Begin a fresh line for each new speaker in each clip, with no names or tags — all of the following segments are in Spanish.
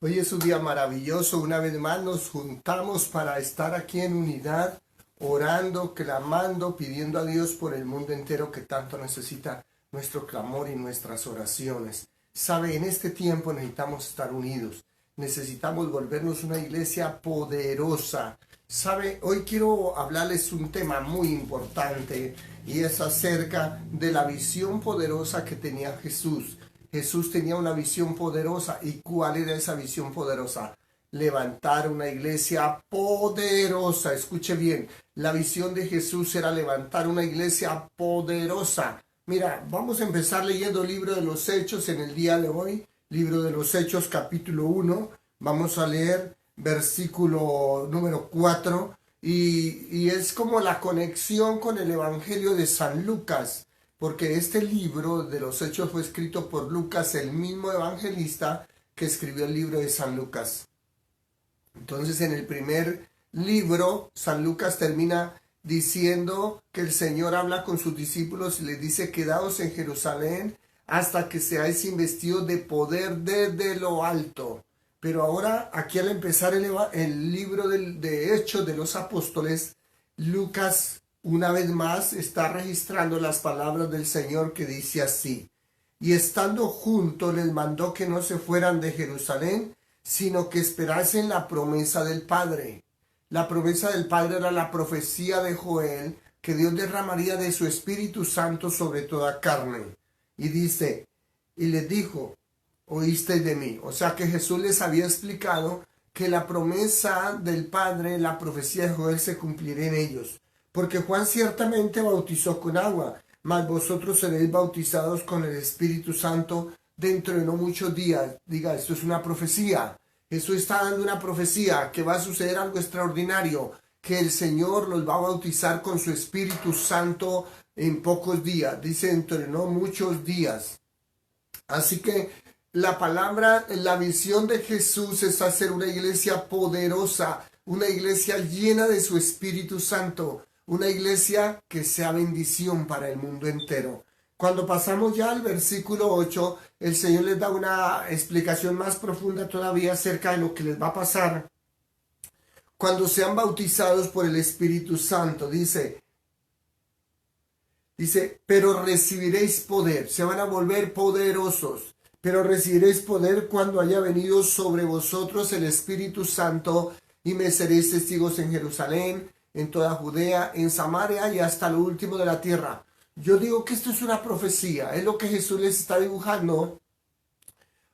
Hoy es un día maravilloso, una vez más nos juntamos para estar aquí en unidad, orando, clamando, pidiendo a Dios por el mundo entero que tanto necesita nuestro clamor y nuestras oraciones. Sabe, en este tiempo necesitamos estar unidos, necesitamos volvernos una iglesia poderosa. Sabe, hoy quiero hablarles un tema muy importante y es acerca de la visión poderosa que tenía Jesús. Jesús tenía una visión poderosa. ¿Y cuál era esa visión poderosa? Levantar una iglesia poderosa. Escuche bien, la visión de Jesús era levantar una iglesia poderosa. Mira, vamos a empezar leyendo el libro de los Hechos en el día de hoy. Libro de los Hechos, capítulo 1. Vamos a leer versículo número 4. Y es como la conexión con el Evangelio de San Lucas, porque este libro de los Hechos fue escrito por Lucas, el mismo evangelista que escribió el libro de San Lucas. Entonces, en el primer libro, San Lucas termina diciendo que el Señor habla con sus discípulos y les dice: quedaos en Jerusalén hasta que seáis investidos de poder desde lo alto. Pero ahora, aquí al empezar el libro de Hechos de los Apóstoles, Lucas una vez más está registrando las palabras del Señor, que dice así: y estando juntos les mandó que no se fueran de Jerusalén, sino que esperasen la promesa del Padre. La promesa del Padre era la profecía de Joel, que Dios derramaría de su Espíritu Santo sobre toda carne. Y dice, y les dijo: oísteis de mí. O sea que Jesús les había explicado que la promesa del Padre, la profecía de Joel, se cumplirá en ellos. Porque Juan ciertamente bautizó con agua, mas vosotros seréis bautizados con el Espíritu Santo dentro de no muchos días. Diga, esto es una profecía. Jesús está dando una profecía, que va a suceder algo extraordinario, que el Señor los va a bautizar con su Espíritu Santo en pocos días. Dice, dentro de no muchos días. Así que la visión de Jesús es hacer una iglesia poderosa, una iglesia llena de su Espíritu Santo, una iglesia que sea bendición para el mundo entero. Cuando pasamos ya al versículo 8, el Señor les da una explicación más profunda todavía acerca de lo que les va a pasar cuando sean bautizados por el Espíritu Santo. Dice, pero recibiréis poder, se van a volver poderosos, pero recibiréis poder cuando haya venido sobre vosotros el Espíritu Santo, y me seréis testigos en Jerusalén, en toda Judea, en Samaria y hasta lo último de la tierra. Yo digo que esto es una profecía, es lo que Jesús les está dibujando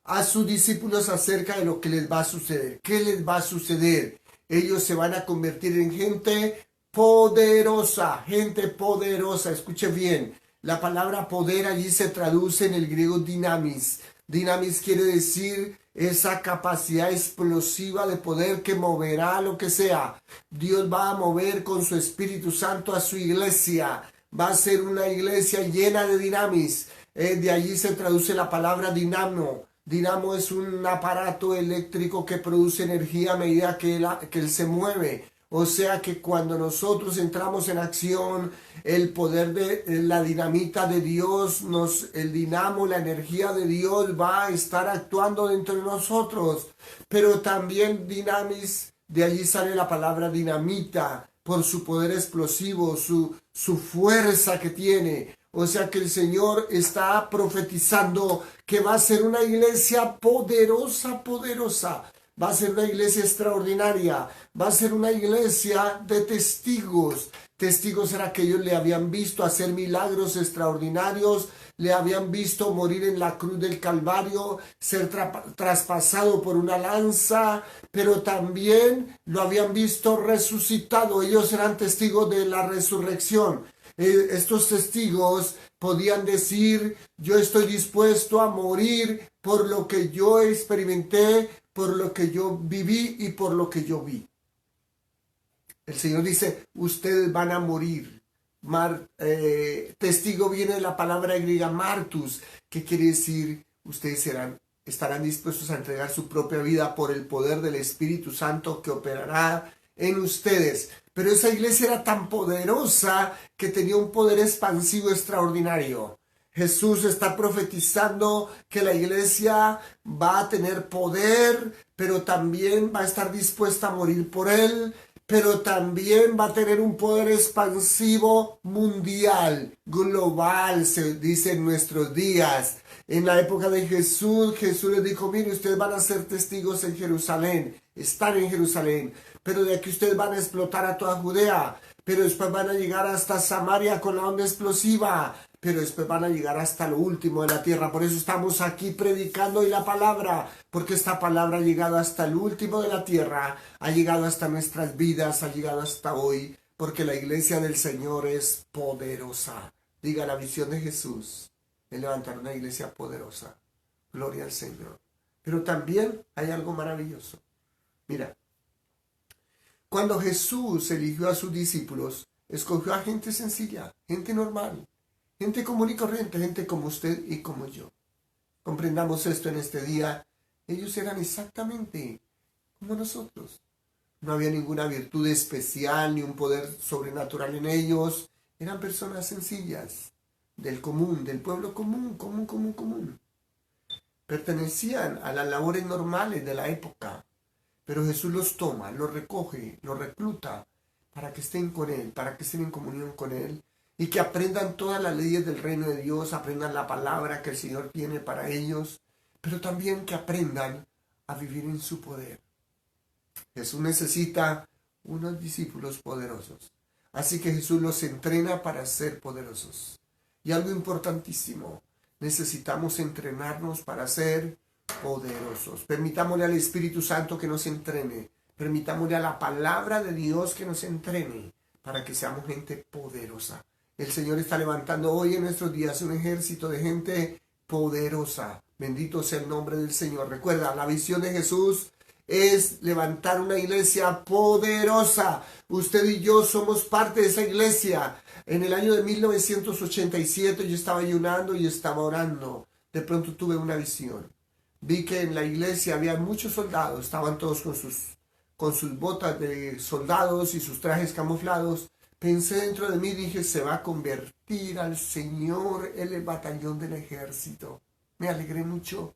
a sus discípulos acerca de lo que les va a suceder. ¿Qué les va a suceder? Ellos se van a convertir en gente poderosa, gente poderosa. Escuche bien, la palabra poder allí se traduce en el griego dinamis. Dinamis quiere decir esa capacidad explosiva de poder que moverá lo que sea. Dios va a mover con su Espíritu Santo a su iglesia. Va a ser una iglesia llena de dinamis. De allí se traduce la palabra dinamo. Dinamo es un aparato eléctrico que produce energía a medida que él se mueve. O sea que cuando nosotros entramos en acción, el poder de la dinamita de Dios, el dinamo, la energía de Dios va a estar actuando dentro de nosotros. Pero también dinamis, de allí sale la palabra dinamita, por su poder explosivo, su fuerza que tiene. O sea que el Señor está profetizando que va a ser una iglesia poderosa, poderosa. Va a ser una iglesia extraordinaria. Va a ser una iglesia de testigos. Testigos eran que ellos le habían visto hacer milagros extraordinarios, le habían visto morir en la cruz del Calvario, ser traspasado por una lanza, pero también lo habían visto resucitado. Ellos eran testigos de la resurrección. Estos testigos podían decir: yo estoy dispuesto a morir por lo que yo experimenté, por lo que yo viví y por lo que yo vi. El Señor dice: ustedes van a morir. Testigo viene de la palabra griega martus, que quiere decir: ustedes estarán dispuestos a entregar su propia vida por el poder del Espíritu Santo que operará en ustedes. Pero esa iglesia era tan poderosa que tenía un poder expansivo extraordinario. Jesús está profetizando que la iglesia va a tener poder, pero también va a estar dispuesta a morir por él, pero también va a tener un poder expansivo mundial, global, se dice en nuestros días. En la época de Jesús, Jesús les dijo, mire, ustedes van a ser testigos en Jerusalén, están en Jerusalén, pero de aquí ustedes van a explotar a toda Judea, pero después van a llegar hasta Samaria con la onda explosiva, pero después van a llegar hasta lo último de la tierra. Por eso estamos aquí predicando hoy la palabra, porque esta palabra ha llegado hasta el último de la tierra, ha llegado hasta nuestras vidas, ha llegado hasta hoy, porque la iglesia del Señor es poderosa. Diga, la visión de Jesús es levantar una iglesia poderosa. Gloria al Señor. Pero también hay algo maravilloso. Mira, cuando Jesús eligió a sus discípulos, escogió a gente sencilla, gente normal, gente común y corriente, gente como usted y como yo. Comprendamos esto en este día. Ellos eran exactamente como nosotros. No había ninguna virtud especial ni un poder sobrenatural en ellos. Eran personas sencillas, del común, del pueblo común. Pertenecían a las labores normales de la época. Pero Jesús los toma, los recoge, los recluta para que estén con Él, para que estén en comunión con Él y que aprendan todas las leyes del reino de Dios, aprendan la palabra que el Señor tiene para ellos, pero también que aprendan a vivir en su poder. Jesús necesita unos discípulos poderosos. Así que Jesús los entrena para ser poderosos. Y algo importantísimo, necesitamos entrenarnos para ser poderosos. Permitámosle al Espíritu Santo que nos entrene. Permitámosle a la palabra de Dios que nos entrene para que seamos gente poderosa. El Señor está levantando hoy en nuestros días un ejército de gente poderosa. Bendito sea el nombre del Señor. Recuerda, la visión de Jesús es levantar una iglesia poderosa. Usted y yo somos parte de esa iglesia. En el año de 1987 yo estaba ayunando y estaba orando. De pronto tuve una visión. Vi que en la iglesia había muchos soldados, estaban todos con sus botas de soldados y sus trajes camuflados. Pensé dentro de mí, dije, se va a convertir al Señor en el batallón del ejército. Me alegré mucho.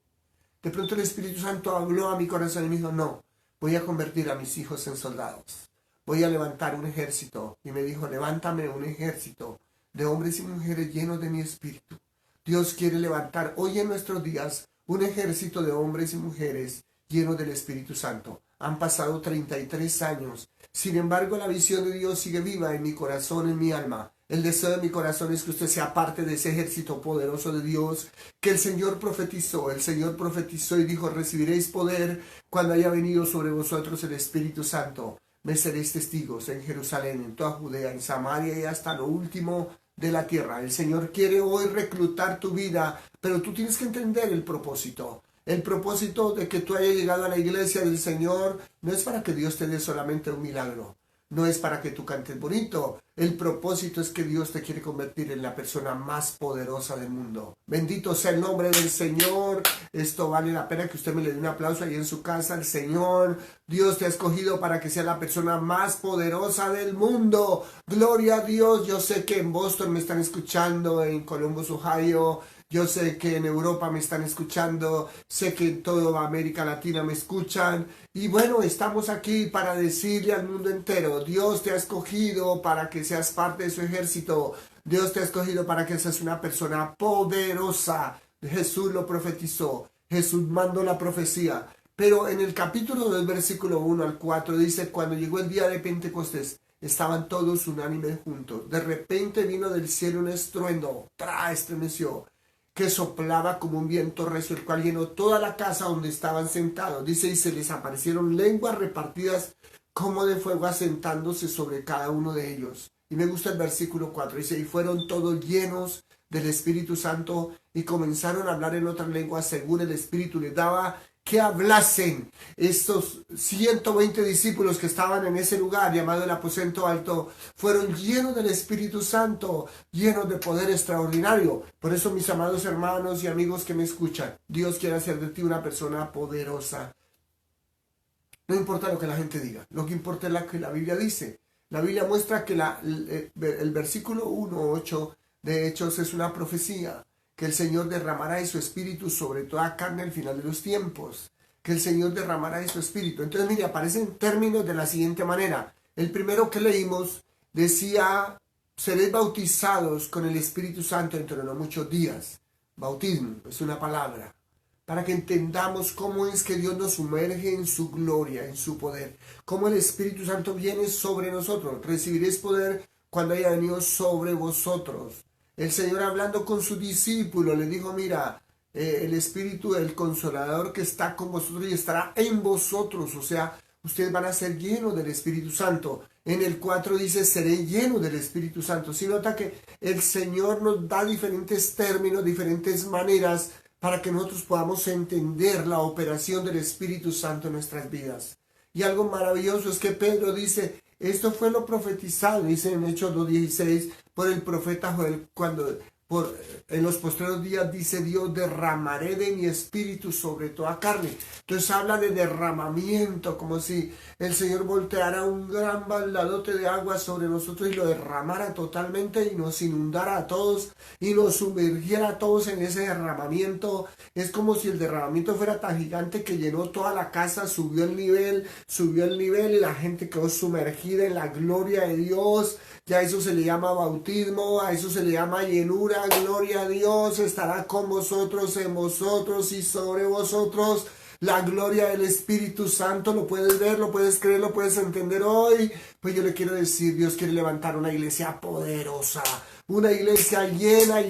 De pronto el Espíritu Santo habló a mi corazón y me dijo, no, voy a convertir a mis hijos en soldados. Voy a levantar un ejército. Y me dijo, levántame un ejército de hombres y mujeres llenos de mi espíritu. Dios quiere levantar hoy en nuestros días un ejército de hombres y mujeres llenos del Espíritu Santo. Han pasado 33 años. Sin embargo, la visión de Dios sigue viva en mi corazón, en mi alma. El deseo de mi corazón es que usted sea parte de ese ejército poderoso de Dios que el Señor profetizó. El Señor profetizó y dijo, recibiréis poder cuando haya venido sobre vosotros el Espíritu Santo. Me seréis testigos en Jerusalén, en toda Judea, en Samaria y hasta lo último de la tierra. El Señor quiere hoy reclutar tu vida, pero tú tienes que entender el propósito. El propósito de que tú hayas llegado a la iglesia del Señor no es para que Dios te dé solamente un milagro. No es para que tú cantes bonito. El propósito es que Dios te quiere convertir en la persona más poderosa del mundo. Bendito sea el nombre del Señor. Esto vale la pena que usted me le dé un aplauso ahí en su casa al Señor. Dios te ha escogido para que sea la persona más poderosa del mundo. Gloria a Dios. Yo sé que en Boston me están escuchando, en Columbus, Ohio. Yo sé que en Europa me están escuchando, sé que en toda América Latina me escuchan. Y bueno, estamos aquí para decirle al mundo entero, Dios te ha escogido para que seas parte de su ejército. Dios te ha escogido para que seas una persona poderosa. Jesús lo profetizó, Jesús mandó la profecía. Pero en el capítulo del versículo 1 al 4 dice, cuando llegó el día de Pentecostés, estaban todos unánimes juntos. De repente vino del cielo un estruendo, estremeció, que soplaba como un viento recio, el cual llenó toda la casa donde estaban sentados. Dice, y se les aparecieron lenguas repartidas como de fuego asentándose sobre cada uno de ellos. Y me gusta el versículo 4, dice, y fueron todos llenos del Espíritu Santo y comenzaron a hablar en otras lenguas según el Espíritu les daba que hablasen. Estos 120 discípulos que estaban en ese lugar llamado el aposento alto fueron llenos del Espíritu Santo, llenos de poder extraordinario. Por eso, mis amados hermanos y amigos que me escuchan, Dios quiere hacer de ti una persona poderosa. No importa lo que la gente diga, lo que importa es lo que la Biblia dice. La Biblia muestra que el versículo 1:8 de Hechos es una profecía que el Señor derramará de su espíritu sobre toda carne al final de los tiempos, que el Señor derramará de su espíritu. Entonces, mire, aparecen términos de la siguiente manera. El primero que leímos decía, seréis bautizados con el Espíritu Santo dentro de no muchos días. Bautismo es una palabra, para que entendamos cómo es que Dios nos sumerge en su gloria, en su poder, cómo el Espíritu Santo viene sobre nosotros. Recibiréis poder cuando haya venido sobre vosotros. El Señor, hablando con sus discípulos, le dijo, mira, el Espíritu del Consolador que está con vosotros y estará en vosotros, o sea, ustedes van a ser llenos del Espíritu Santo. En el 4 dice, seré lleno del Espíritu Santo. Si nota que el Señor nos da diferentes términos, diferentes maneras para que nosotros podamos entender la operación del Espíritu Santo en nuestras vidas. Y algo maravilloso es que Pedro dice, esto fue lo profetizado, dice en Hechos 2:16, por el profeta Joel, cuando en los postreros días dice Dios, derramaré de mi espíritu sobre toda carne. Entonces habla de derramamiento, como si el Señor volteara un gran baldadote de agua sobre nosotros y lo derramara totalmente y nos inundara a todos y nos sumergiera a todos en ese derramamiento. Es como si el derramamiento fuera tan gigante que llenó toda la casa, subió el nivel y la gente quedó sumergida en la gloria de Dios. Ya a eso se le llama bautismo, a eso se le llama llenura. Gloria a Dios, estará con vosotros, en vosotros y sobre vosotros. La gloria del Espíritu Santo, lo puedes ver, lo puedes creer, lo puedes entender hoy. Pues yo le quiero decir, Dios quiere levantar una iglesia poderosa, una iglesia llena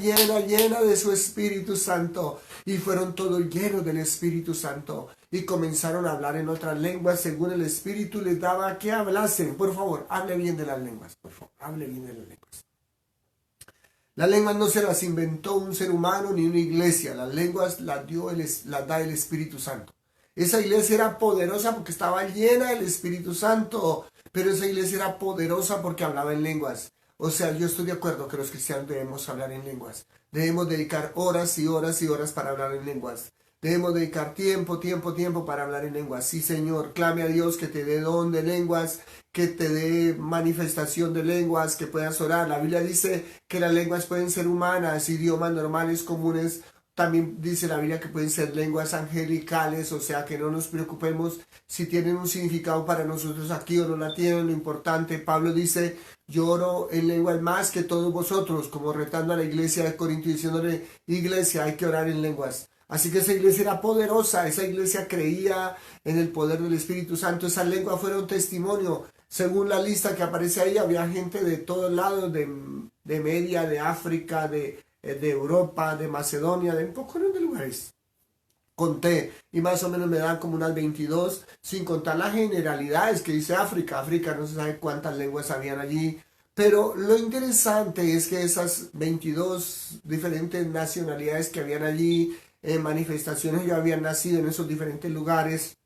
de su Espíritu Santo. Y fueron todos llenos del Espíritu Santo. Y comenzaron a hablar en otras lenguas según el Espíritu les daba que hablasen. Por favor, hable bien de las lenguas, por favor, hable bien de las lenguas. Las lenguas no se las inventó un ser humano ni una iglesia. Las lenguas las da el Espíritu Santo. Esa iglesia era poderosa porque estaba llena del Espíritu Santo. Pero esa iglesia era poderosa porque hablaba en lenguas. O sea, yo estoy de acuerdo que los cristianos debemos hablar en lenguas. Debemos dedicar horas y horas y horas para hablar en lenguas. Debemos dedicar tiempo para hablar en lenguas. Sí, Señor, clame a Dios que te dé don de lenguas, que te dé manifestación de lenguas, que puedas orar. La Biblia dice que las lenguas pueden ser humanas, idiomas normales, comunes. También dice la Biblia que pueden ser lenguas angelicales, o sea que no nos preocupemos si tienen un significado para nosotros aquí o no la tienen. Lo importante, Pablo dice, yo oro en lenguas más que todos vosotros, como retando a la iglesia de Corinto, diciéndole, iglesia, hay que orar en lenguas. Así que esa iglesia era poderosa, esa iglesia creía en el poder del Espíritu Santo, esas lenguas fueron testimonio. Según la lista que aparece ahí, había gente de todos lados, de Media, de África, de Europa, de Macedonia, de un poco de lugares. Conté, y más o menos me dan como unas 22, sin contar las generalidades que dice África. África no se sabe cuántas lenguas habían allí. Pero lo interesante es que esas 22 diferentes nacionalidades que habían allí, manifestaciones ya habían nacido en esos diferentes lugares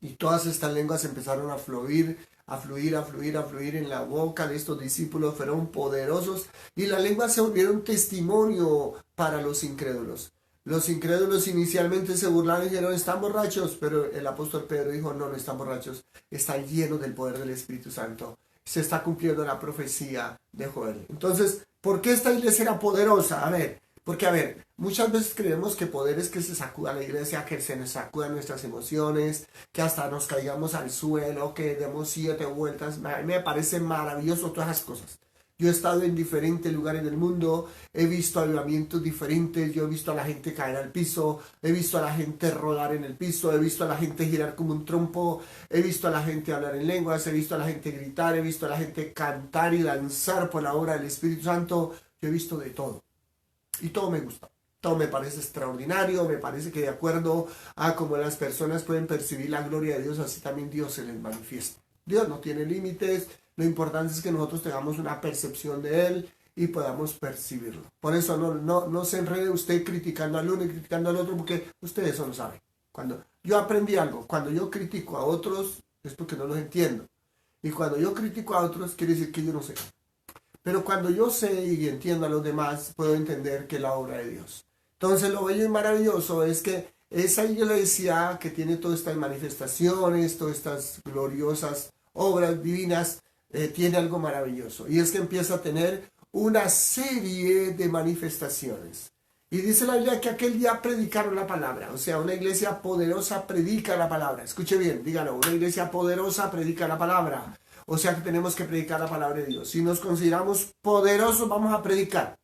y todas estas lenguas empezaron a fluir en la boca de estos discípulos, fueron poderosos y las lenguas se volvieron testimonio para los incrédulos. Los incrédulos inicialmente se burlaron y dijeron, están borrachos, pero el apóstol Pedro dijo, no están borrachos, están llenos del poder del Espíritu Santo. Se está cumpliendo la profecía de Joel. Entonces, ¿por qué esta iglesia era poderosa? Porque, muchas veces creemos que poder es que se sacuda la iglesia, que se nos sacudan nuestras emociones, que hasta nos caigamos al suelo, que demos 7 vueltas. Me parece maravilloso todas esas cosas. Yo he estado en diferentes lugares del mundo, he visto avivamientos diferentes, yo he visto a la gente caer al piso, he visto a la gente rodar en el piso, he visto a la gente girar como un trompo, he visto a la gente hablar en lenguas, he visto a la gente gritar, he visto a la gente cantar y danzar por la obra del Espíritu Santo. Yo he visto de todo. Y todo me gusta, todo me parece extraordinario, me parece que de acuerdo a cómo las personas pueden percibir la gloria de Dios, así también Dios se les manifiesta. Dios no tiene límites, lo importante es que nosotros tengamos una percepción de Él y podamos percibirlo. Por eso no se enrede usted criticando al uno y criticando al otro, porque usted eso no sabe. Cuando yo aprendí algo, cuando yo critico a otros es porque no los entiendo. Y cuando yo critico a otros quiere decir que yo no sé. Pero cuando yo sé y entiendo a los demás, puedo entender que es la obra de Dios. Entonces lo bello y maravilloso es que esa iglesia que tiene todas estas manifestaciones, todas estas gloriosas obras divinas, tiene algo maravilloso. Y es que empieza a tener una serie de manifestaciones. Y dice la Biblia que aquel día predicaron la palabra. O sea, una iglesia poderosa predica la palabra. Escuche bien, dígalo, una iglesia poderosa predica la palabra. O sea que tenemos que predicar la palabra de Dios. Si nos consideramos poderosos, vamos a predicar.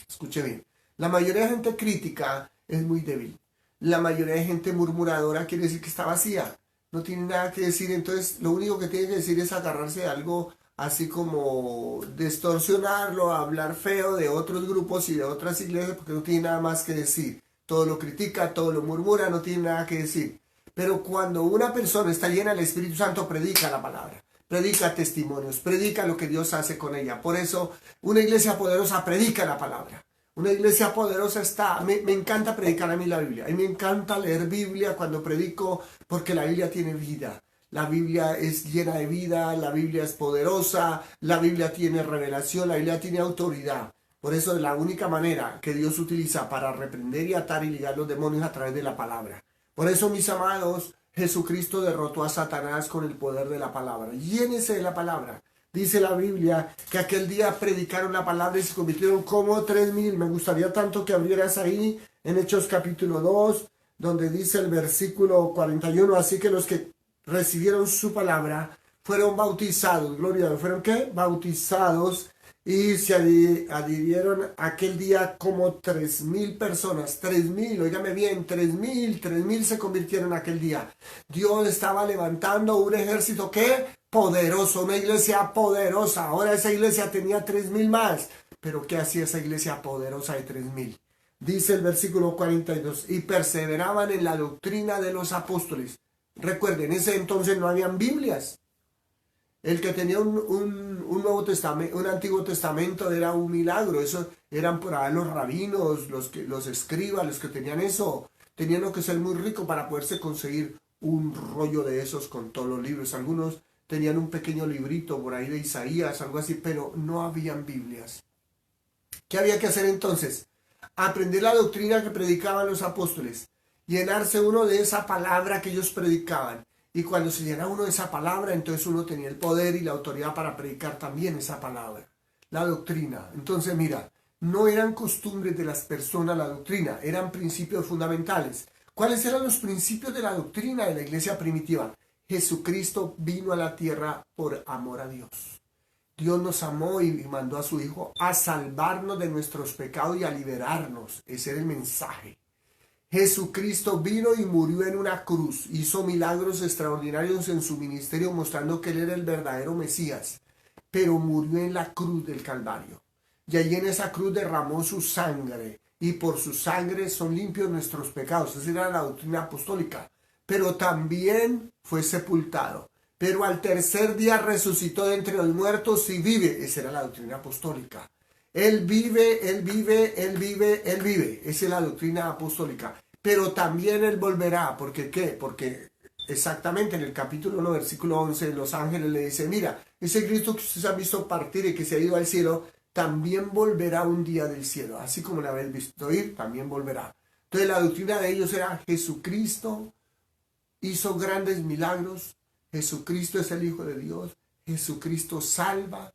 Escuche bien, la mayoría de gente crítica es muy débil. La mayoría de gente murmuradora quiere decir que está vacía. No tiene nada que decir. Entonces, lo único que tiene que decir es agarrarse de algo así como distorsionarlo, hablar feo de otros grupos y de otras iglesias porque no tiene nada más que decir. Todo lo critica, todo lo murmura, no tiene nada que decir. Pero cuando una persona está llena del Espíritu Santo, predica la palabra, predica testimonios, predica lo que Dios hace con ella. Por eso, una iglesia poderosa predica la palabra. Una iglesia poderosa está, me encanta predicar a mí la Biblia. A mí me encanta leer Biblia cuando predico porque la Biblia tiene vida. La Biblia es llena de vida, la Biblia es poderosa, la Biblia tiene revelación, la Biblia tiene autoridad. Por eso es la única manera que Dios utiliza para reprender y atar y ligar los demonios a través de la palabra. Por eso, mis amados, Jesucristo derrotó a Satanás con el poder de la palabra. Llénese de la palabra. Dice la Biblia que aquel día predicaron la palabra y se convirtieron como 3,000. Me gustaría tanto que abrieras ahí en Hechos capítulo 2, donde dice el versículo 41. Así que los que recibieron su palabra fueron bautizados. Gloria a Dios. ¿Fueron qué? Bautizados. Y se adhirieron aquel día como 3,000 personas. 3,000, óigame bien, 3,000 se convirtieron aquel día. Dios estaba levantando un ejército que poderoso, una iglesia poderosa. Ahora esa iglesia tenía 3,000 más. Pero ¿qué hacía esa iglesia poderosa de 3,000? Dice el versículo 42, y perseveraban en la doctrina de los apóstoles. Recuerden, en ese entonces no habían Biblias. El que tenía un Nuevo Testamento, un Antiguo Testamento era un milagro. Eso eran por ahí los rabinos, los escribas, los que tenían eso. Tenían que ser muy ricos para poderse conseguir un rollo de esos con todos los libros. Algunos tenían un pequeño librito por ahí de Isaías, algo así, pero no habían Biblias. ¿Qué había que hacer entonces? Aprender la doctrina que predicaban los apóstoles. Llenarse uno de esa palabra que ellos predicaban. Y cuando se llenaba uno de esa palabra, entonces uno tenía el poder y la autoridad para predicar también esa palabra. La doctrina. Entonces, mira, no eran costumbres de las personas la doctrina, eran principios fundamentales. ¿Cuáles eran los principios de la doctrina de la iglesia primitiva? Jesucristo vino a la tierra por amor a Dios. Dios nos amó y mandó a su Hijo a salvarnos de nuestros pecados y a liberarnos. Ese era el mensaje. Jesucristo vino y murió en una cruz, hizo milagros extraordinarios en su ministerio mostrando que Él era el verdadero Mesías, pero murió en la cruz del Calvario. Y allí en esa cruz derramó su sangre, y por su sangre son limpios nuestros pecados. Esa era la doctrina apostólica. Pero también fue sepultado. Pero al tercer día resucitó de entre los muertos y vive. Esa era la doctrina apostólica. Él vive, Él vive, Él vive, Él vive. Esa es la doctrina apostólica. Pero también Él volverá. ¿Por qué? ¿Qué? Porque exactamente en el capítulo 1, versículo 11, los ángeles le dicen, mira, ese Cristo que ustedes han visto partir y que se ha ido al cielo, también volverá un día del cielo. Así como la habéis visto ir, también volverá. Entonces la doctrina de ellos era Jesucristo hizo grandes milagros. Jesucristo es el Hijo de Dios. Jesucristo salva.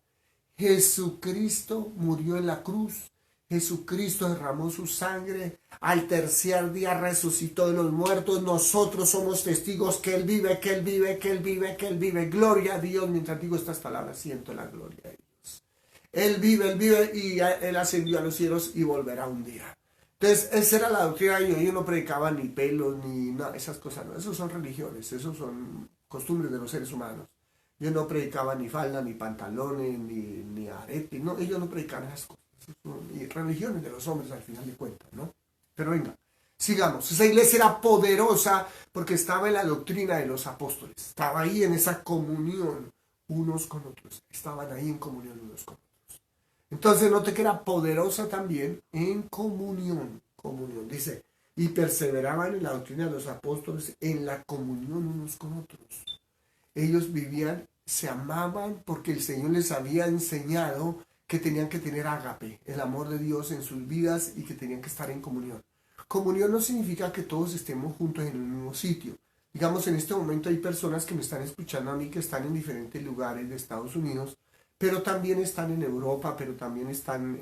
Jesucristo murió en la cruz. Jesucristo derramó su sangre. Al tercer día resucitó de los muertos. Nosotros somos testigos que Él vive, que Él vive, que Él vive, que Él vive. Gloria a Dios. Mientras digo estas palabras, siento la gloria de Dios. Él vive y Él ascendió a los cielos y volverá un día. Entonces, esa era la doctrina. Ellos no predicaban ni pelos, ni nada, esas cosas. No, esos son religiones, esos son costumbres de los seres humanos. Ellos no predicaban ni falda, ni pantalones, ni arete. No, ellos no predicaban esas cosas. Y religiones de los hombres al final de cuentas, ¿no? Pero venga, sigamos. Esa iglesia era poderosa porque estaba en la doctrina de los apóstoles. Estaba ahí en esa comunión unos con otros. Estaban ahí en comunión unos con otros. Entonces note que era poderosa también en comunión. Comunión. Dice, y perseveraban en la doctrina de los apóstoles en la comunión unos con otros. Ellos vivían, se amaban porque el Señor les había enseñado que tenían que tener ágape, el amor de Dios en sus vidas y que tenían que estar en comunión. Comunión no significa que todos estemos juntos en el mismo sitio. Digamos, en este momento hay personas que me están escuchando a mí que están en diferentes lugares de Estados Unidos, pero también están en Europa, pero también están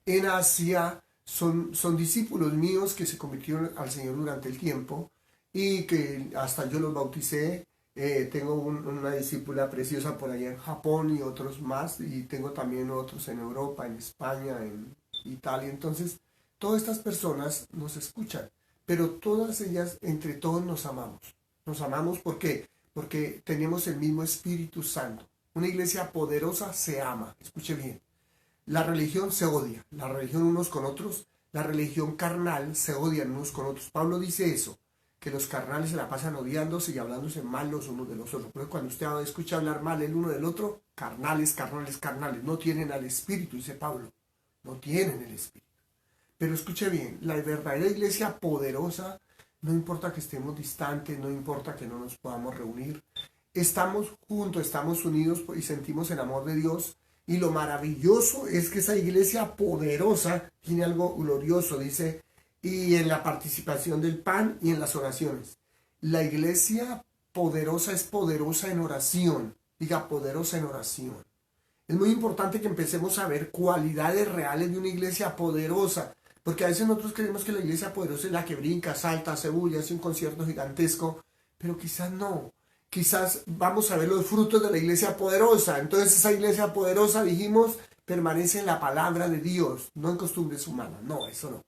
en Asia son discípulos míos que se convirtieron al Señor durante el tiempo y que hasta yo los bauticé. Tengo una discípula preciosa por allá en Japón y otros más, y tengo también otros en Europa, en España, en Italia. Entonces, todas estas personas nos escuchan, pero todas ellas, entre todos nos amamos. Nos amamos porque tenemos el mismo Espíritu Santo. Una iglesia poderosa se ama, escuche bien. La religión se odia, la religión unos con otros, la religión carnal se odian unos con otros. Pablo dice eso, que los carnales se la pasan odiándose y hablándose mal los unos de los otros. Porque cuando usted escucha hablar mal el uno del otro, carnales, carnales, carnales, no tienen al Espíritu, dice Pablo, no tienen el Espíritu. Pero escuche bien, la verdadera iglesia poderosa, no importa que estemos distantes, no importa que no nos podamos reunir, estamos juntos, estamos unidos y sentimos el amor de Dios. Y lo maravilloso es que esa iglesia poderosa tiene algo glorioso, dice, y en la participación del pan y en las oraciones. La iglesia poderosa es poderosa en oración, diga poderosa en oración. Es muy importante que empecemos a ver cualidades reales de una iglesia poderosa, porque a veces nosotros creemos que la iglesia poderosa es la que brinca, salta, se bulle, hace un concierto gigantesco, pero quizás no. Quizás vamos a ver los frutos de la iglesia poderosa. Entonces esa iglesia poderosa, dijimos, permanece en la palabra de Dios, no en costumbres humanas. No, eso no.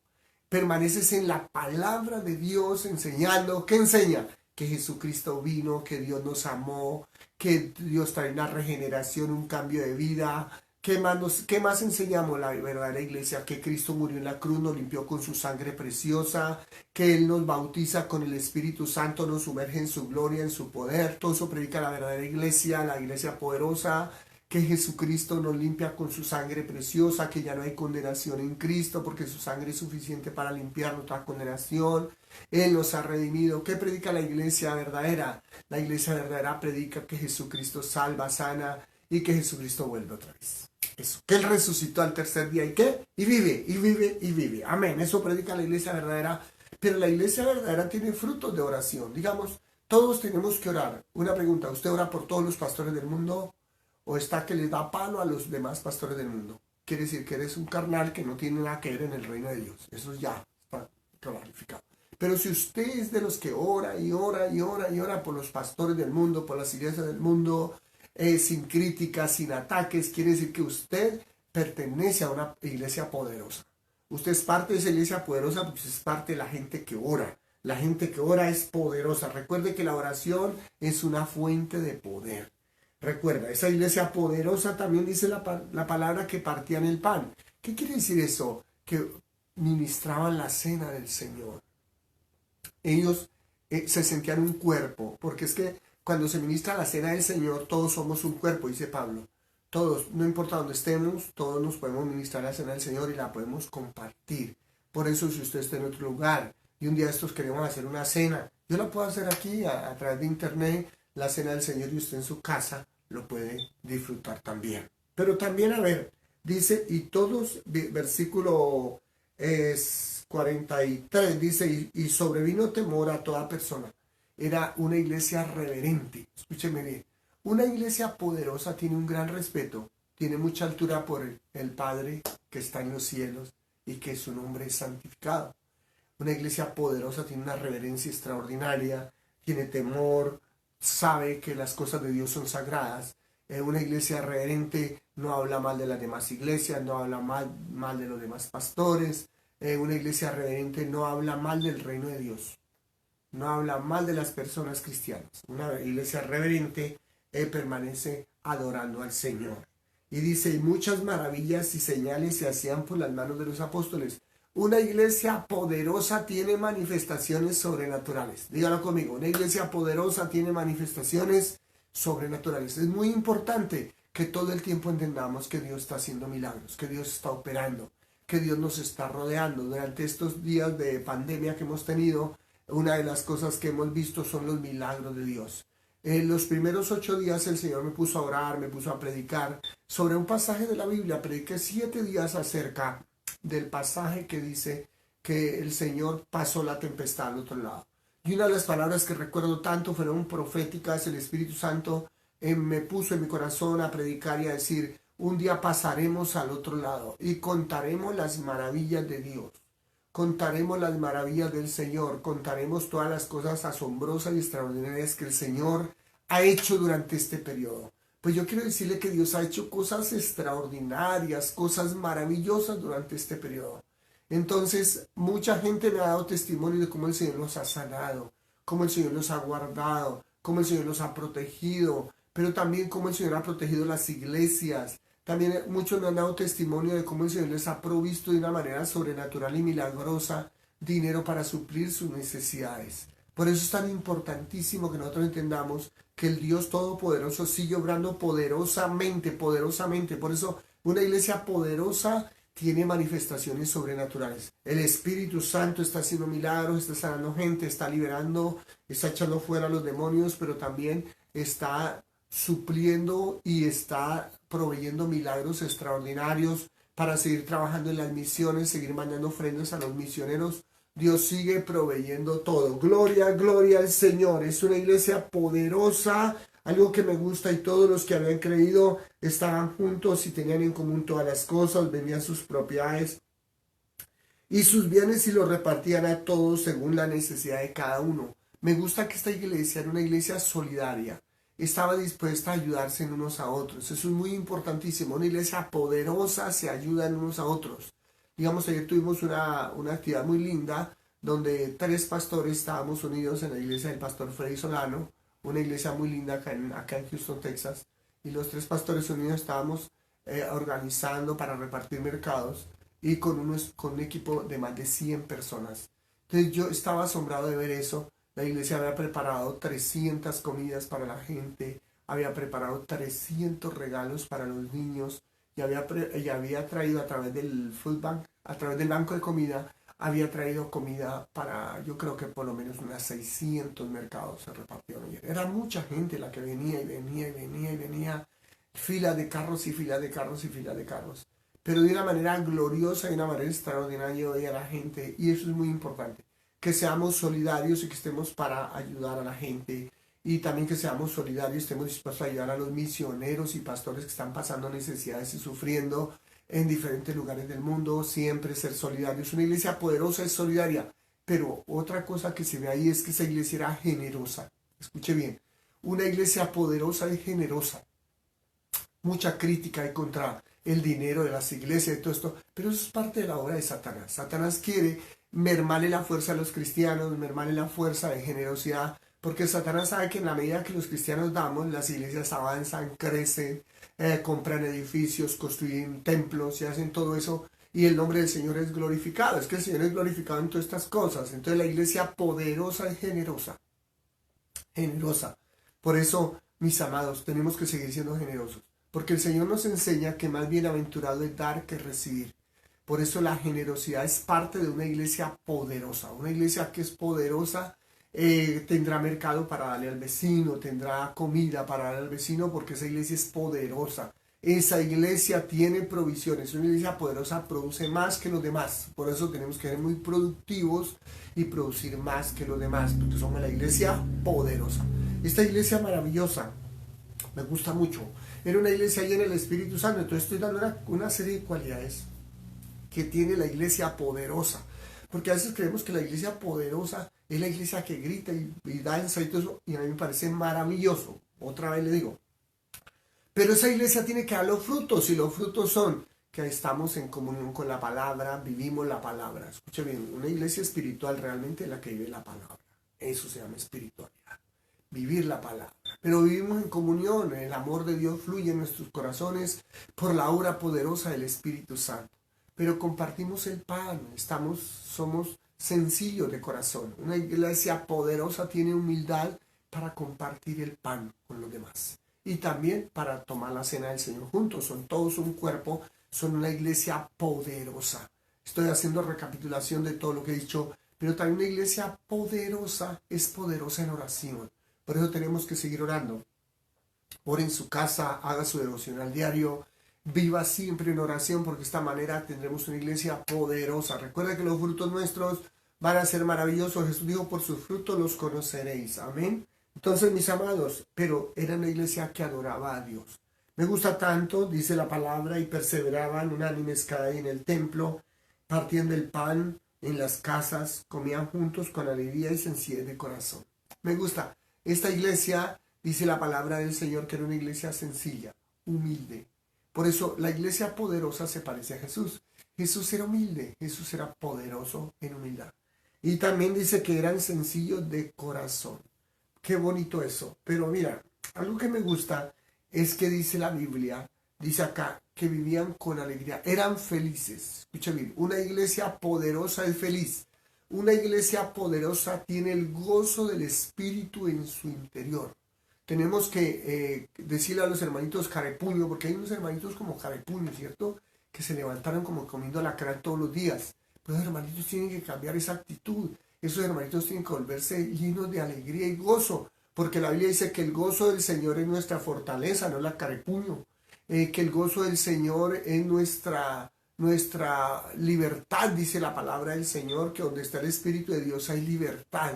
Permaneces en la palabra de Dios enseñando. ¿Qué enseña? Que Jesucristo vino, que Dios nos amó, que Dios trae una regeneración, un cambio de vida. ¿Qué más enseñamos la verdadera iglesia? Que Cristo murió en la cruz, nos limpió con su sangre preciosa, que Él nos bautiza con el Espíritu Santo, nos sumerge en su gloria, en su poder. Todo eso predica la verdadera iglesia, la iglesia poderosa, que Jesucristo nos limpia con su sangre preciosa, que ya no hay condenación en Cristo, porque su sangre es suficiente para limpiar nuestra condenación. Él nos ha redimido. ¿Qué predica la iglesia verdadera? La iglesia verdadera predica que Jesucristo salva, sana y que Jesucristo vuelve otra vez. Eso, que Él resucitó al tercer día y ¿qué? Y vive, y vive, y vive. Amén. Eso predica la iglesia verdadera. Pero la iglesia verdadera tiene frutos de oración. Digamos, todos tenemos que orar. Una pregunta, ¿usted ora por todos los pastores del mundo? ¿O está que les da palo a los demás pastores del mundo? Quiere decir que eres un carnal que no tiene nada que ver en el reino de Dios. Eso ya está clarificado. Pero si usted es de los que ora y ora y ora y ora por los pastores del mundo, por las iglesias del mundo, sin críticas, sin ataques, quiere decir que usted pertenece a una iglesia poderosa. Usted es parte de esa iglesia poderosa porque usted es parte de la gente que ora. La gente que ora es poderosa. Recuerde que la oración es una fuente de poder. Recuerda, esa iglesia poderosa también dice la palabra que partían el pan. ¿Qué quiere decir eso? Que ministraban la cena del Señor. Ellos se sentían un cuerpo, porque es que cuando se ministra la cena del Señor, todos somos un cuerpo, dice Pablo. Todos, no importa dónde estemos, todos nos podemos ministrar la cena del Señor y la podemos compartir. Por eso, si usted está en otro lugar y un día estos queremos hacer una cena, yo la puedo hacer aquí a través de internet, la cena del Señor, y usted en su casa lo puede disfrutar también. Pero también, a ver, dice, y todos, versículo 43, dice, y sobrevino temor a toda persona. Era una iglesia reverente. Escúcheme bien. Una iglesia poderosa tiene un gran respeto, tiene mucha altura por el Padre que está en los cielos y que su nombre es santificado. Una iglesia poderosa tiene una reverencia extraordinaria, tiene temor, sabe que las cosas de Dios son sagradas. Una iglesia reverente no habla mal de las demás iglesias, no habla mal de los demás pastores. Una iglesia reverente no habla mal del reino de Dios. No habla mal de las personas cristianas. Una iglesia reverente permanece adorando al Señor. Y dice, y muchas maravillas y señales se hacían por las manos de los apóstoles. Una iglesia poderosa tiene manifestaciones sobrenaturales. Dígalo conmigo, una iglesia poderosa tiene manifestaciones sobrenaturales. Es muy importante que todo el tiempo entendamos que Dios está haciendo milagros, que Dios está operando, que Dios nos está rodeando. Durante estos días de pandemia que hemos tenido, una de las cosas que hemos visto son los milagros de Dios. En los primeros 8 días el Señor me puso a orar, me puso a predicar sobre un pasaje de la Biblia. Prediqué 7 días acerca del pasaje que dice que el Señor pasó la tempestad al otro lado. Y una de las palabras que recuerdo tanto fueron proféticas. El Espíritu Santo me puso en mi corazón a predicar y a decir, un día pasaremos al otro lado y contaremos las maravillas de Dios. Contaremos las maravillas del Señor, contaremos todas las cosas asombrosas y extraordinarias que el Señor ha hecho durante este periodo. Pues yo quiero decirle que Dios ha hecho cosas extraordinarias, cosas maravillosas durante este periodo. Entonces, mucha gente me ha dado testimonio de cómo el Señor los ha sanado, cómo el Señor los ha guardado, cómo el Señor los ha protegido, pero también cómo el Señor ha protegido las iglesias. También muchos me han dado testimonio de cómo el Señor les ha provisto de una manera sobrenatural y milagrosa dinero para suplir sus necesidades. Por eso es tan importantísimo que nosotros entendamos que el Dios Todopoderoso sigue obrando poderosamente, poderosamente. Por eso una iglesia poderosa tiene manifestaciones sobrenaturales. El Espíritu Santo está haciendo milagros, está sanando gente, está liberando, está echando fuera a los demonios, pero también está supliendo y está proveyendo milagros extraordinarios para seguir trabajando en las misiones, seguir mandando ofrendas a los misioneros. Dios sigue proveyendo todo. Gloria, gloria al Señor. Es una iglesia poderosa, algo que me gusta, y todos los que habían creído estaban juntos y tenían en común todas las cosas, vendían sus propiedades y sus bienes y los repartían a todos según la necesidad de cada uno. Me gusta que esta iglesia era una iglesia solidaria. Estaba dispuesta a ayudarse en unos a otros. Eso es muy importantísimo. Una iglesia poderosa se ayuda en unos a otros. Digamos, ayer tuvimos una actividad muy linda donde 3 pastores estábamos unidos en la iglesia del pastor Freddy Solano, una iglesia muy linda acá en Houston, Texas. Y los 3 pastores unidos estábamos organizando para repartir mercados y con un equipo de más de 100 personas. Entonces yo estaba asombrado de ver eso. La iglesia había preparado 300 comidas para la gente, había preparado 300 regalos para los niños y había traído a través del food bank, a través del banco de comida, había traído comida para, yo creo que por lo menos unas 600 mercados se repartieron ayer. Era mucha gente la que venía y venía y venía y venía, fila de carros y fila de carros y fila de carros. Pero de una manera gloriosa y de una manera extraordinaria yo veía a la gente, y eso es muy importante. Que seamos solidarios y que estemos para ayudar a la gente, y también que seamos solidarios, estemos dispuestos a ayudar a los misioneros y pastores que están pasando necesidades y sufriendo en diferentes lugares del mundo. Siempre ser solidarios. Una iglesia poderosa es solidaria, pero otra cosa que se ve ahí es que esa iglesia era generosa. Escuche bien, una iglesia poderosa es generosa. Mucha crítica hay contra el dinero de las iglesias y todo esto, pero eso es parte de la obra de Satanás. Satanás quiere mermarle la fuerza a los cristianos, mermarle la fuerza de generosidad, porque Satanás sabe que en la medida que los cristianos damos, las iglesias avanzan, crecen, compran edificios, construyen templos y hacen todo eso, y el nombre del Señor es glorificado. Es que el Señor es glorificado en todas estas cosas. Entonces la iglesia poderosa es generosa, generosa. Por eso, mis amados, tenemos que seguir siendo generosos, porque el Señor nos enseña que más bienaventurado es dar que recibir. Por eso la generosidad es parte de una iglesia poderosa. Una iglesia que es poderosa tendrá mercado para darle al vecino, tendrá comida para darle al vecino, porque esa iglesia es poderosa. Esa iglesia tiene provisiones. Una iglesia poderosa produce más que los demás. Por eso tenemos que ser muy productivos y producir más que los demás, porque somos la iglesia poderosa. Esta iglesia maravillosa me gusta mucho. Era una iglesia llena del Espíritu Santo. Entonces estoy dando una serie de cualidades que tiene la iglesia poderosa, porque a veces creemos que la iglesia poderosa es la iglesia que grita y danza y todo eso, y a mí me parece maravilloso. Otra vez le digo, pero esa iglesia tiene que dar los frutos, y los frutos son que estamos en comunión con la palabra, vivimos la palabra. Escuche bien, una iglesia espiritual realmente es la que vive la palabra. Eso se llama espiritualidad, vivir la palabra. Pero vivimos en comunión, el amor de Dios fluye en nuestros corazones por la obra poderosa del Espíritu Santo. Pero compartimos el pan, somos sencillos de corazón. Una iglesia poderosa tiene humildad para compartir el pan con los demás. Y también para tomar la cena del Señor juntos. Son todos un cuerpo, son una iglesia poderosa. Estoy haciendo recapitulación de todo lo que he dicho, pero también una iglesia poderosa es poderosa en oración. Por eso tenemos que seguir orando. Ore en su casa, haga su devocional diario. Viva siempre en oración, porque de esta manera tendremos una iglesia poderosa. Recuerda que los frutos nuestros van a ser maravillosos. Jesús dijo, por sus frutos los conoceréis. Amén. Entonces, mis amados, pero era una iglesia que adoraba a Dios. Me gusta tanto, dice la palabra, y perseveraban unánimes cada día en el templo, partiendo el pan en las casas, comían juntos con alegría y sencillez de corazón. Me gusta. Esta iglesia, dice la palabra del Señor, que era una iglesia sencilla, humilde. Por eso la iglesia poderosa se parece a Jesús. Jesús era humilde, Jesús era poderoso en humildad. Y también dice que eran sencillos de corazón. Qué bonito eso. Pero mira, algo que me gusta es que dice la Biblia, dice acá, que vivían con alegría, eran felices. Escucha bien, una iglesia poderosa es feliz. Una iglesia poderosa tiene el gozo del Espíritu en su interior. Tenemos que decirle a los hermanitos carepuño, porque hay unos hermanitos como carepuño, ¿cierto? Que se levantaron como comiendo alacrán todos los días. Pero los hermanitos tienen que cambiar esa actitud. Esos hermanitos tienen que volverse llenos de alegría y gozo. Porque la Biblia dice que el gozo del Señor es nuestra fortaleza, no la carepuño. Que el gozo del Señor es nuestra libertad, dice la palabra del Señor, que donde está el Espíritu de Dios hay libertad.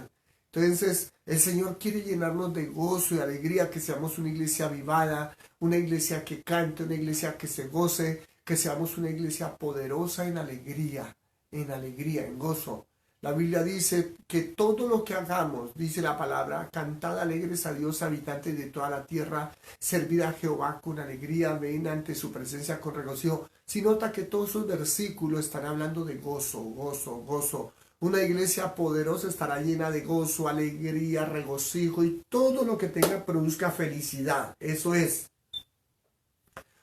Entonces, el Señor quiere llenarnos de gozo y alegría, que seamos una iglesia avivada, una iglesia que cante, una iglesia que se goce, que seamos una iglesia poderosa en alegría, en gozo. La Biblia dice que todo lo que hagamos, dice la palabra, cantad alegres a Dios, habitantes de toda la tierra, servid a Jehová con alegría, ven ante su presencia con regocijo. Si nota que todos esos versículos están hablando de gozo, gozo, gozo. Una iglesia poderosa estará llena de gozo, alegría, regocijo y todo lo que tenga produzca felicidad. Eso es.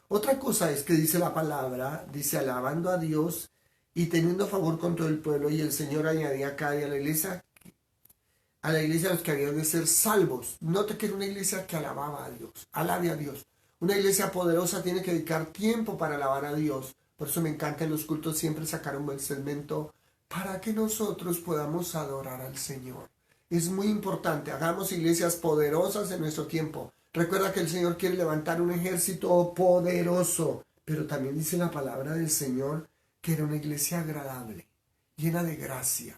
Otra cosa es que dice la palabra, dice alabando a Dios y teniendo favor con todo el pueblo, y el Señor añadía cada día a la iglesia los que habían de ser salvos. Note que era una iglesia que alababa a Dios, alabe a Dios. Una iglesia poderosa tiene que dedicar tiempo para alabar a Dios. Por eso me encanta en los cultos siempre sacar un buen segmento para que nosotros podamos adorar al Señor. Es muy importante, hagamos iglesias poderosas en nuestro tiempo. Recuerda que el Señor quiere levantar un ejército poderoso, pero también dice la palabra del Señor que era una iglesia agradable, llena de gracia.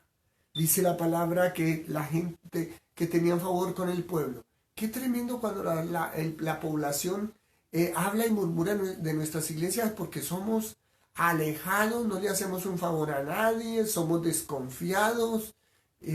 Dice la palabra que la gente que tenía favor con el pueblo. Qué tremendo cuando la población habla y murmura de nuestras iglesias porque somos alejados, no le hacemos un favor a nadie, somos desconfiados,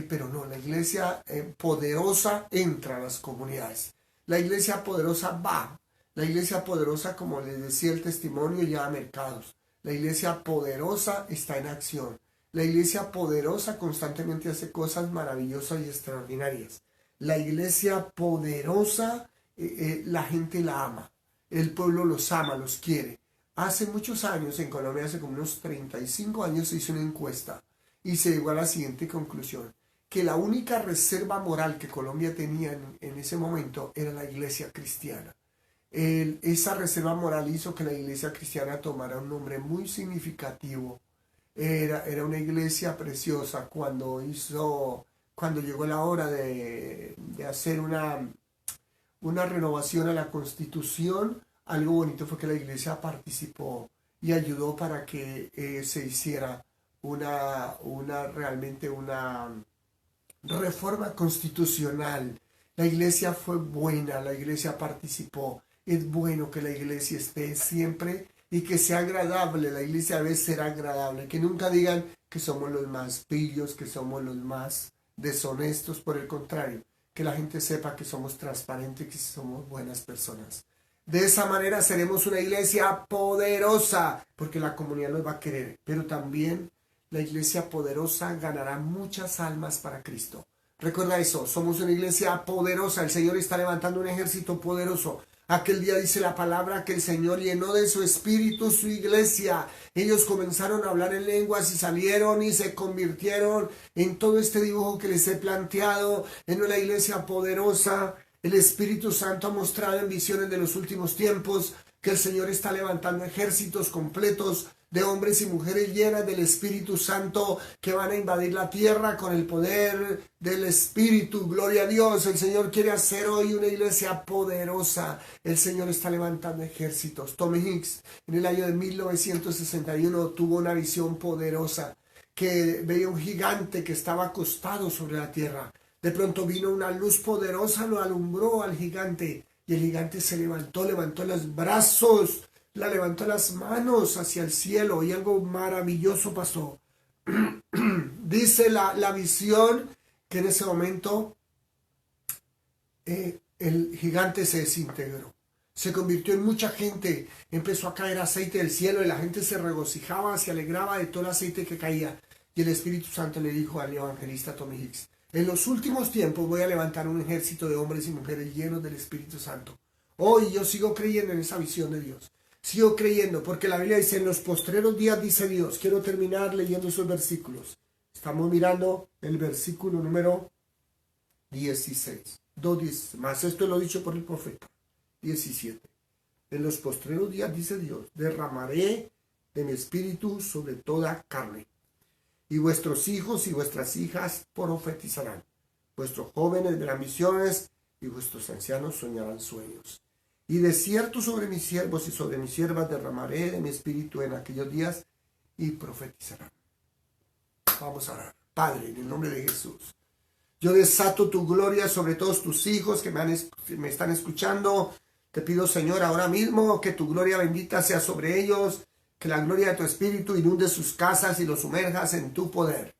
pero no, la iglesia poderosa entra a las comunidades. La iglesia poderosa va. La iglesia poderosa, como les decía el testimonio, lleva a mercados. La iglesia poderosa está en acción. La iglesia poderosa constantemente hace cosas maravillosas y extraordinarias. La iglesia poderosa, la gente la ama. El pueblo los ama, los quiere. Hace muchos años en Colombia, hace como unos 35 años, se hizo una encuesta y se llegó a la siguiente conclusión, que la única reserva moral que Colombia tenía en ese momento era la iglesia cristiana. Esa reserva moral hizo que la iglesia cristiana tomara un nombre muy significativo. Era una iglesia preciosa. Cuando llegó la hora de hacer una renovación a la Constitución, algo bonito fue que la iglesia participó y ayudó para que se hiciera realmente una reforma constitucional. La iglesia fue buena, la iglesia participó. Es bueno que la iglesia esté siempre y que sea agradable. La iglesia debe ser agradable. Que nunca digan que somos los más pillos, que somos los más deshonestos. Por el contrario, que la gente sepa que somos transparentes, que somos buenas personas. De esa manera seremos una iglesia poderosa, porque la comunidad los va a querer. Pero también la iglesia poderosa ganará muchas almas para Cristo. Recuerda eso, somos una iglesia poderosa. El Señor está levantando un ejército poderoso. Aquel día dice la palabra que el Señor llenó de su espíritu su iglesia. Ellos comenzaron a hablar en lenguas y salieron y se convirtieron en todo este dibujo que les he planteado, en una iglesia poderosa. El Espíritu Santo ha mostrado en visiones de los últimos tiempos que el Señor está levantando ejércitos completos de hombres y mujeres llenas del Espíritu Santo que van a invadir la tierra con el poder del Espíritu. Gloria a Dios. El Señor quiere hacer hoy una iglesia poderosa. El Señor está levantando ejércitos. Tommy Hicks en el año de 1961 tuvo una visión poderosa que veía un gigante que estaba acostado sobre la tierra. De pronto vino una luz poderosa, lo alumbró al gigante. Y el gigante se levantó los brazos, levantó las manos hacia el cielo y algo maravilloso pasó. Dice la visión que en ese momento el gigante se desintegró. Se convirtió en mucha gente, empezó a caer aceite del cielo y la gente se regocijaba, se alegraba de todo el aceite que caía. Y el Espíritu Santo le dijo al evangelista Tommy Hicks: en los últimos tiempos voy a levantar un ejército de hombres y mujeres llenos del Espíritu Santo. Hoy yo sigo creyendo en esa visión de Dios. Sigo creyendo porque la Biblia dice: en los postreros días dice Dios. Quiero terminar leyendo esos versículos. Estamos mirando el versículo número 16. 2:10. Más esto lo dicho por el profeta. 17. En los postreros días dice Dios: derramaré de mi espíritu sobre toda carne. Y vuestros hijos y vuestras hijas profetizarán. Vuestros jóvenes verán visiones y vuestros ancianos soñarán sueños. Y de cierto sobre mis siervos y sobre mis siervas derramaré de mi espíritu en aquellos días y profetizarán. Vamos a orar. Padre, en el nombre de Jesús, yo desato tu gloria sobre todos tus hijos que me están escuchando. Te pido, Señor, ahora mismo que tu gloria bendita sea sobre ellos, que la gloria de tu Espíritu inunde sus casas y los sumerjas en tu poder.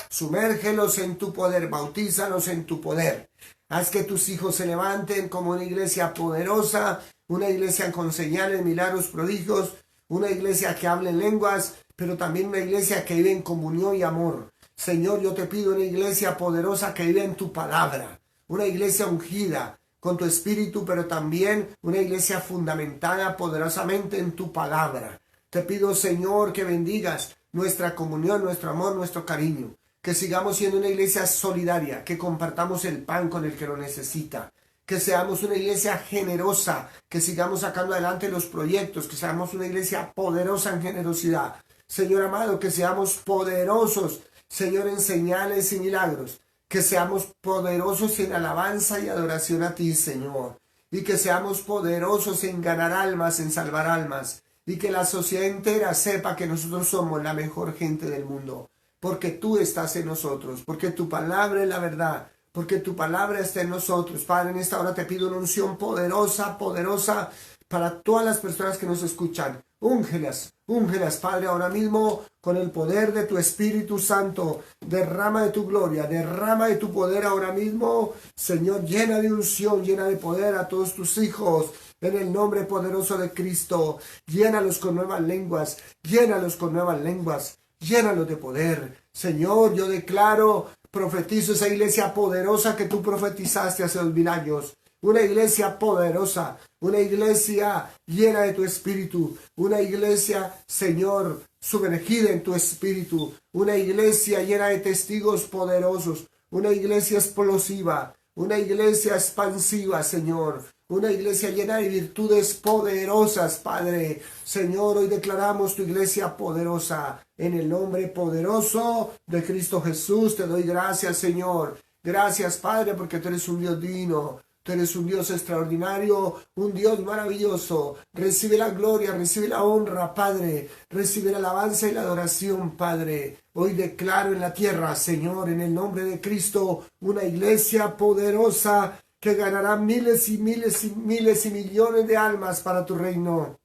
Sumérgelos en tu poder, bautízalos en tu poder. Haz que tus hijos se levanten como una iglesia poderosa, una iglesia con señales, milagros, prodigios, una iglesia que hable en lenguas, pero también una iglesia que vive en comunión y amor. Señor, yo te pido una iglesia poderosa que vive en tu palabra, una iglesia ungida con tu Espíritu, pero también una iglesia fundamentada poderosamente en tu palabra. Te pido, Señor, que bendigas nuestra comunión, nuestro amor, nuestro cariño. Que sigamos siendo una iglesia solidaria, que compartamos el pan con el que lo necesita. Que seamos una iglesia generosa, que sigamos sacando adelante los proyectos, que seamos una iglesia poderosa en generosidad. Señor amado, que seamos poderosos, Señor, en señales y milagros. Que seamos poderosos en alabanza y adoración a ti, Señor. Y que seamos poderosos en ganar almas, en salvar almas. Y que la sociedad entera sepa que nosotros somos la mejor gente del mundo. Porque tú estás en nosotros, porque tu palabra es la verdad, porque tu palabra está en nosotros. Padre, en esta hora te pido una unción poderosa, poderosa para todas las personas que nos escuchan. Úngelas, Padre, ahora mismo con el poder de tu Espíritu Santo. Derrama de tu gloria, derrama de tu poder ahora mismo. Señor, llena de unción, llena de poder a todos tus hijos. En el nombre poderoso de Cristo, llénalos con nuevas lenguas, llénalos con nuevas lenguas. Llénalos de poder. Señor, yo declaro, profetizo esa iglesia poderosa que tú profetizaste hace 2000 años. Una iglesia poderosa, una iglesia llena de tu espíritu, una iglesia, Señor, sumergida en tu espíritu, una iglesia llena de testigos poderosos, una iglesia explosiva, una iglesia expansiva, Señor. Una iglesia llena de virtudes poderosas, Padre. Señor, hoy declaramos tu iglesia poderosa. En el nombre poderoso de Cristo Jesús te doy gracias, Señor. Gracias, Padre, porque tú eres un Dios divino. Tú eres un Dios extraordinario, un Dios maravilloso. Recibe la gloria, recibe la honra, Padre. Recibe la alabanza y la adoración, Padre. Hoy declaro en la tierra, Señor, en el nombre de Cristo, una iglesia poderosa que ganará miles y miles y miles y millones de almas para tu reino.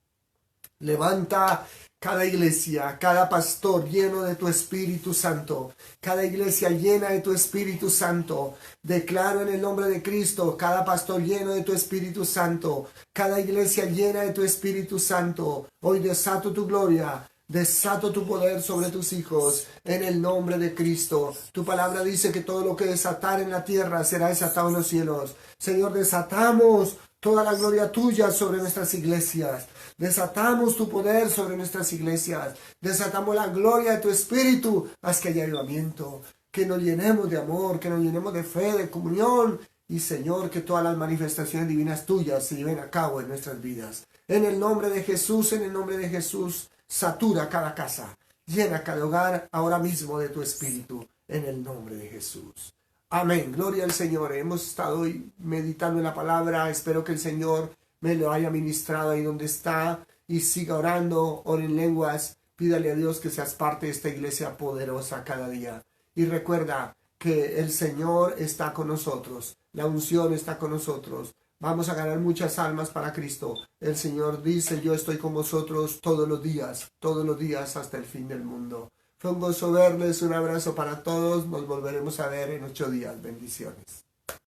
Levanta cada iglesia, cada pastor lleno de tu Espíritu Santo, cada iglesia llena de tu Espíritu Santo. Declaro en el nombre de Cristo, cada pastor lleno de tu Espíritu Santo, cada iglesia llena de tu Espíritu Santo. Hoy desato tu gloria. Desato tu poder sobre tus hijos en el nombre de Cristo. Tu palabra dice que todo lo que desatar en la tierra será desatado en los cielos. Señor, desatamos toda la gloria tuya sobre nuestras iglesias. Desatamos tu poder sobre nuestras iglesias. Desatamos la gloria de tu Espíritu. Haz que haya avivamiento. Que nos llenemos de amor, que nos llenemos de fe, de comunión. Y Señor, que todas las manifestaciones divinas tuyas se lleven a cabo en nuestras vidas. En el nombre de Jesús, en el nombre de Jesús. Satura cada casa, llena cada hogar ahora mismo de tu Espíritu, en el nombre de Jesús. Amén. Gloria al Señor. Hemos estado hoy meditando en la palabra. Espero que el Señor me lo haya ministrado ahí donde está y siga orando, ore en lenguas. Pídale a Dios que seas parte de esta iglesia poderosa cada día. Y recuerda que el Señor está con nosotros. La unción está con nosotros. Vamos a ganar muchas almas para Cristo. El Señor dice, yo estoy con vosotros todos los días hasta el fin del mundo. Fue un gozo verles, un abrazo para todos. Nos volveremos a ver en 8 días. Bendiciones.